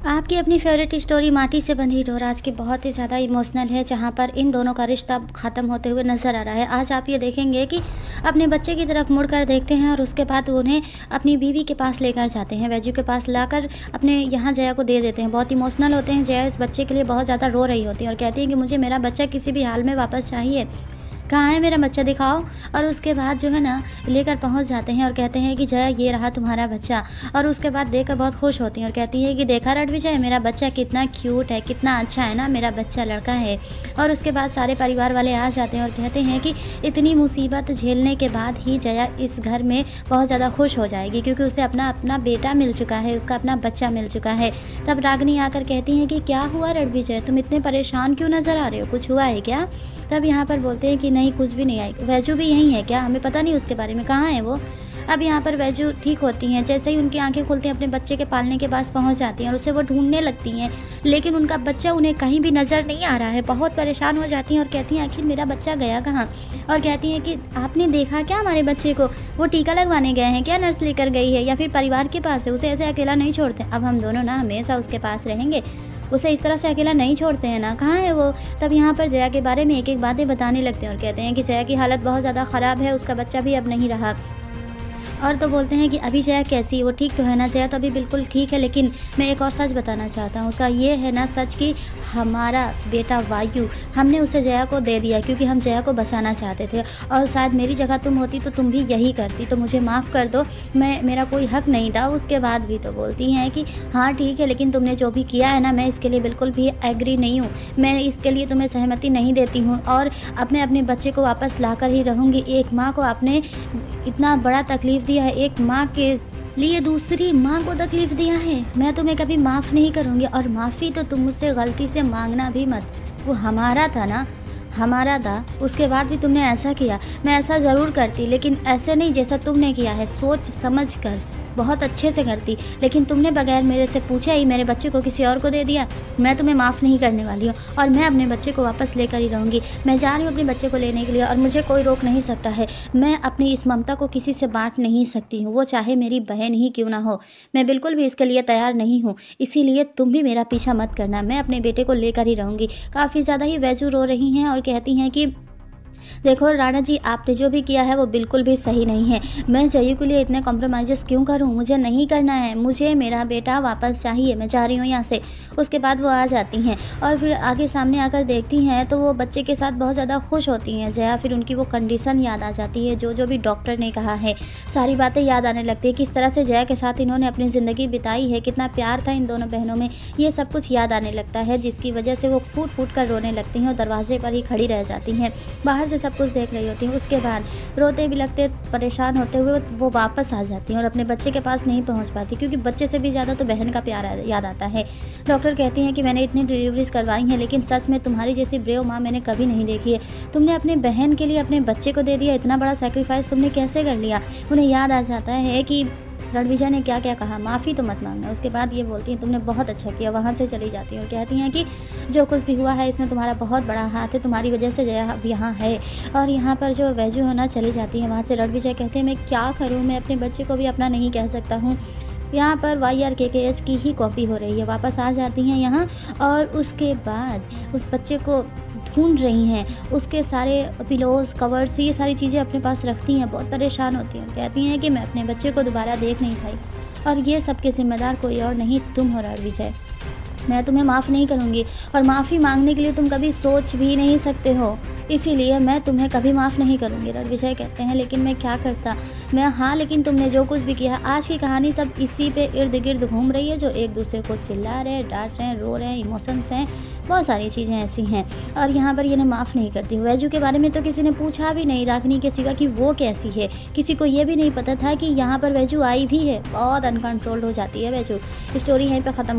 आपकी अपनी favourite story माटी से बंधी डोर आज की बहुत ही ज़्यादा इमोशनल है, जहाँ पर इन दोनों का रिश्ता ख़त्म होते हुए नज़र आ रहा है। आज आप ये देखेंगे कि अपने बच्चे की तरफ मुड़कर देखते हैं और उसके बाद उन्हें अपनी बीवी के पास लेकर जाते हैं, वैजू के पास लाकर अपने यहाँ जया को दे देते हैं। बहुत इमोशनल होते हैं। जया इस बच्चे के लिए बहुत ज़्यादा रो रही होती है और कहती है कि मुझे मेरा बच्चा किसी भी हाल में वापस चाहिए। कहाँ है मेरा बच्चा, दिखाओ। और उसके बाद जो है ना, लेकर पहुँच जाते हैं और कहते हैं कि जया ये रहा तुम्हारा बच्चा। और उसके बाद देखकर बहुत खुश होती हैं और कहती है कि देखा रणविजय, मेरा बच्चा कितना क्यूट है, कितना अच्छा है ना, मेरा बच्चा लड़का है। और उसके बाद सारे परिवार वाले आ जाते हैं और कहते हैं कि इतनी मुसीबत झेलने के बाद ही जया इस घर में बहुत ज़्यादा खुश हो जाएगी, क्योंकि उसे अपना अपना बेटा मिल चुका है, उसका अपना बच्चा मिल चुका है। तब रागिनी आकर कहती हैं कि क्या हुआ रणविजय, तुम इतने परेशान क्यों नज़र आ रहे हो, कुछ हुआ है क्या? तब यहाँ पर बोलते हैं कि नहीं, कुछ भी नहीं आई। वैजू भी यहीं है क्या, हमें पता नहीं उसके बारे में, कहाँ है वो? अब यहाँ पर वैजू ठीक होती हैं, जैसे ही उनकी आंखें खुलती हैं अपने बच्चे के पालने के पास पहुँच जाती हैं और उसे वो ढूंढने लगती हैं, लेकिन उनका बच्चा उन्हें कहीं भी नज़र नहीं आ रहा है। बहुत परेशान हो जाती हैं और कहती हैं आखिर मेरा बच्चा गया कहाँ? और कहती हैं कि आपने देखा क्या हमारे बच्चे को, वो टीका लगवाने गए हैं क्या, नर्स लेकर गई है या फिर परिवार के पास है, उसे ऐसे अकेला नहीं छोड़ते। अब हम दोनों ना हमेशा उसके पास रहेंगे, उसे इस तरह से अकेला नहीं छोड़ते हैं ना, कहाँ है वो? तब यहाँ पर जया के बारे में एक एक बातें बताने लगते हैं और कहते हैं कि जया की हालत बहुत ज़्यादा ख़राब है, उसका बच्चा भी अब नहीं रहा। और तो बोलते हैं कि अभी जया कैसी है, वो ठीक तो है ना? जया तो अभी बिल्कुल ठीक है, लेकिन मैं एक और सच बताना चाहता हूँ। उसका ये है ना सच कि हमारा बेटा वायु, हमने उसे जया को दे दिया क्योंकि हम जया को बचाना चाहते थे, और शायद मेरी जगह तुम होती तो तुम भी यही करती, तो मुझे माफ़ कर दो, मेरा कोई हक नहीं था। उसके बाद भी तो बोलती हैं कि हाँ ठीक है, लेकिन तुमने जो भी किया है ना, मैं इसके लिए बिल्कुल भी एग्री नहीं हूँ, मैं इसके लिए तुम्हें सहमति नहीं देती हूँ, और अपने बच्चे को वापस लाकर ही रहूँगी। एक माँ को आपने इतना बड़ा तकलीफ़ दिया है, एक माँ के लिए दूसरी माँ को तकलीफ़ दिया है, मैं तुम्हें कभी माफ़ नहीं करूँगी। और माफ़ी तो तुम मुझसे गलती से मांगना भी मत, वो हमारा था ना, हमारा था, उसके बाद भी तुमने ऐसा किया। मैं ऐसा ज़रूर करती, लेकिन ऐसे नहीं जैसा तुमने किया है, सोच समझ कर बहुत अच्छे से करती, लेकिन तुमने बगैर मेरे से पूछे ही मेरे बच्चे को किसी और को दे दिया। मैं तुम्हें माफ़ नहीं करने वाली हूँ और मैं अपने बच्चे को वापस लेकर ही रहूँगी। मैं जा रही हूँ अपने बच्चे को लेने के लिए और मुझे कोई रोक नहीं सकता है। मैं अपनी इस ममता को किसी से बांट नहीं सकती हूँ, वो चाहे मेरी बहन ही क्यों ना हो। मैं बिल्कुल भी इसके लिए तैयार नहीं हूँ, इसीलिए तुम भी मेरा पीछा मत करना, मैं अपने बेटे को लेकर ही रहूँगी। काफ़ी ज़्यादा ही वैजू रो रही हैं और कहती हैं कि देखो राणा जी, आपने जो भी किया है वो बिल्कुल भी सही नहीं है। मैं जयू के लिए इतने कॉम्प्रोमाइज़ेस क्यों करूँ? मुझे नहीं करना है, मुझे मेरा बेटा वापस चाहिए, मैं जा रही हूँ यहाँ से। उसके बाद वो आ जाती हैं और फिर आगे सामने आकर देखती हैं तो वो बच्चे के साथ बहुत ज़्यादा खुश होती हैं जया। फिर उनकी वो कंडीशन याद आ जाती है, जो भी डॉक्टर ने कहा है, सारी बातें याद आने लगती है, किस तरह से जया के साथ इन्होंने अपनी ज़िंदगी बिताई है, कितना प्यार था इन दोनों बहनों में, ये सब कुछ याद आने लगता है, जिसकी वजह से वो फूट-फूट कर रोने लगती हैं और दरवाजे पर ही खड़ी रह जाती हैं। बाहर से सब कुछ देख रही होती हैं। उसके बाद रोते भी लगते, परेशान होते हुए वो वापस आ जाती हैं और अपने बच्चे के पास नहीं पहुंच पाती, क्योंकि बच्चे से भी ज़्यादा तो बहन का प्यार याद आता है। डॉक्टर कहती हैं कि मैंने इतनी डिलीवरीज करवाई हैं, लेकिन सच में तुम्हारी जैसी ब्रेव माँ मैंने कभी नहीं देखी है। तुमने अपने बहन के लिए अपने बच्चे को दे दिया, इतना बड़ा सेक्रीफाइस तुमने कैसे कर लिया? उन्हें याद आ जाता है कि रणविजय ने क्या क्या कहा, माफ़ी तो मत मांगना। उसके बाद ये बोलती हैं तुमने बहुत अच्छा किया, वहाँ से चली जाती हैं और कहती हैं कि जो कुछ भी हुआ है इसमें तुम्हारा बहुत बड़ा हाथ है, तुम्हारी वजह से जया अब यहाँ है। और यहाँ पर जो वैजू है ना, चली जाती है वहाँ से। रणविजय कहते हैं मैं क्या करूँ, मैं अपने बच्चे को भी अपना नहीं कह सकता हूँ। यहाँ पर YRKKH की ही कॉपी हो रही है। वापस आ जाती हैं यहाँ और उसके बाद उस बच्चे को ढूंढ रही हैं, उसके सारे पिलोज़, कवर्स, ये सारी चीज़ें अपने पास रखती हैं। बहुत परेशान होती हैं, कहती हैं कि मैं अपने बच्चे को दोबारा देख नहीं पाई और ये सब के ज़िम्मेदार कोई और नहीं, तुम हो रणविजय। मैं तुम्हें माफ़ नहीं करूँगी और माफ़ी मांगने के लिए तुम कभी सोच भी नहीं सकते हो, इसीलिए मैं तुम्हें कभी माफ़ नहीं करूँगी। रणविजय कहते हैं लेकिन मैं क्या करता, मैं हाँ, लेकिन तुमने जो कुछ भी किया, आज की कहानी सब इसी पे इर्द गिर्द घूम रही है, जो एक दूसरे को चिल्ला रहे हैं, डांट रहे हैं, रो रहे हैं, इमोशंस हैं, बहुत सारी चीज़ें ऐसी हैं। और यहाँ पर ये ना माफ़ नहीं करती। वैजू के बारे में तो किसी ने पूछा भी नहीं, रागिनी के सिवा कि वो कैसी है, किसी को ये भी नहीं पता था कि यहाँ पर वैजू आई भी है। बहुत अनकंट्रोल्ड हो जाती है वैजू। स्टोरी यहीं पर ख़त्म।